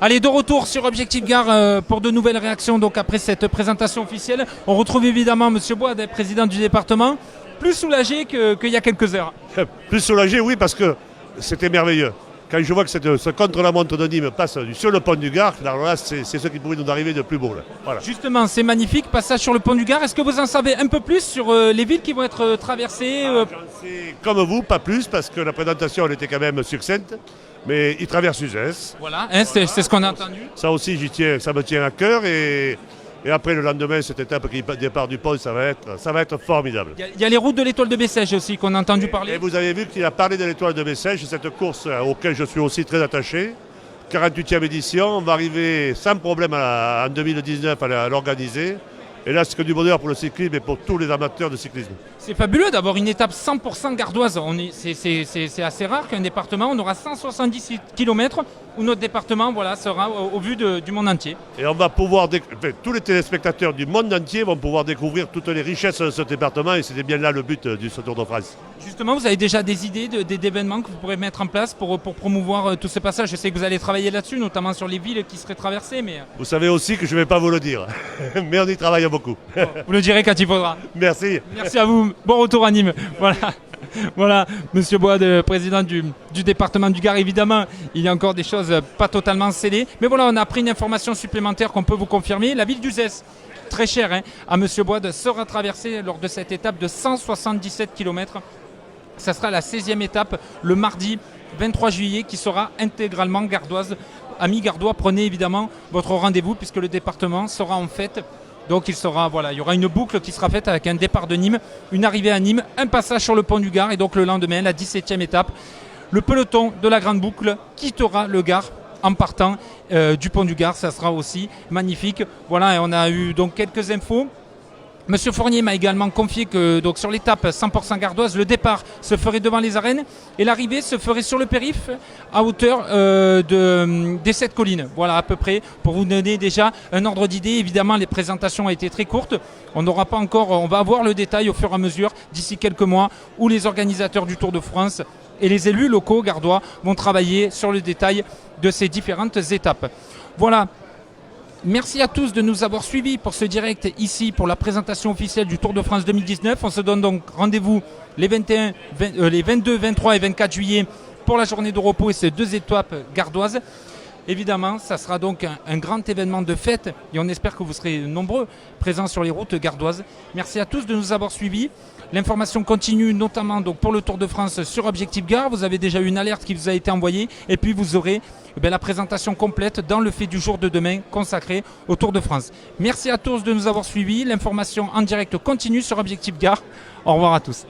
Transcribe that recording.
Allez, de retour sur Objectif Gare pour de nouvelles réactions. Donc après cette présentation officielle, on retrouve évidemment Monsieur Bois, président du département, plus soulagé qu'il y a quelques heures. Plus soulagé, oui, parce que c'était merveilleux. Quand je vois que ce contre-la-montre de Nîmes passe sur le pont du Gard, alors là, c'est ce qui pouvait nous arriver de plus beau. Là. Voilà. Justement, c'est magnifique, passage sur le pont du Gard. Est-ce que vous en savez un peu plus sur les villes qui vont être traversées J'en sais comme vous, pas plus, parce que la présentation, elle était quand même succincte. Mais il traverse Uzès. Voilà, hein, c'est ce qu'on a entendu. Ça aussi, ça me tient à cœur. Et après, le lendemain, cette étape qui départ du pont, ça va être formidable. Il y a les routes de l'étoile de Bessèges aussi qu'on a entendu parler. Et vous avez vu qu'il a parlé de l'étoile de Bessèges, cette course auquel je suis aussi très attaché. 48e édition, on va arriver sans problème en 2019 à l'organiser. Et là, c'est que du bonheur pour le cyclisme et pour tous les amateurs de cyclisme. C'est fabuleux d'avoir une étape 100% gardoise. C'est assez rare qu'un département, on aura 170 km où notre département sera au vu du monde entier. Et on va pouvoir, tous les téléspectateurs du monde entier vont pouvoir découvrir toutes les richesses de ce département et c'était bien là le but de ce Tour de France. Justement, vous avez déjà des idées d'événements que vous pourrez mettre en place pour promouvoir tous ces passages. Je sais que vous allez travailler là-dessus, notamment sur les villes qui seraient traversées. Mais... Vous savez aussi que je ne vais pas vous le dire, mais on y travaille beaucoup. Bon, vous le direz quand il faudra. Merci. Merci à vous. Bon retour à Nîmes. Voilà, Monsieur Bois, président du département du Gard. Évidemment, il y a encore des choses pas totalement scellées. Mais voilà, on a pris une information supplémentaire qu'on peut vous confirmer. La ville d'Uzès, très chère à Monsieur Bois, sera traversée lors de cette étape de 177 km. Ça sera la 16e étape, le mardi 23 juillet, qui sera intégralement gardoise. Amis gardois, prenez évidemment votre rendez-vous puisque le département sera en fête. Donc il y aura une boucle qui sera faite avec un départ de Nîmes, une arrivée à Nîmes, un passage sur le pont du Gard et donc le lendemain, la 17e étape, le peloton de la grande boucle quittera le Gard en partant du pont du Gard. Ça sera aussi magnifique. Voilà, et on a eu donc quelques infos. Monsieur Fournier m'a également confié que donc, sur l'étape 100% gardoise, le départ se ferait devant les arènes et l'arrivée se ferait sur le périph' à hauteur des 7 collines. Voilà à peu près pour vous donner déjà un ordre d'idée. Évidemment, les présentations ont été très courtes. On va avoir le détail au fur et à mesure d'ici quelques mois où les organisateurs du Tour de France et les élus locaux gardois vont travailler sur le détail de ces différentes étapes. Voilà. Merci à tous de nous avoir suivis pour ce direct ici pour la présentation officielle du Tour de France 2019. On se donne donc rendez-vous les 22, 23 et 24 juillet pour la journée de repos et ces 2 étapes gardoises. Évidemment, ça sera donc un grand événement de fête et on espère que vous serez nombreux présents sur les routes gardoises. Merci à tous de nous avoir suivis. L'information continue notamment donc pour le Tour de France sur Objectif Gare. Vous avez déjà eu une alerte qui vous a été envoyée et puis vous aurez la présentation complète dans le fait du jour de demain consacré au Tour de France. Merci à tous de nous avoir suivis. L'information en direct continue sur Objectif Gare. Au revoir à tous.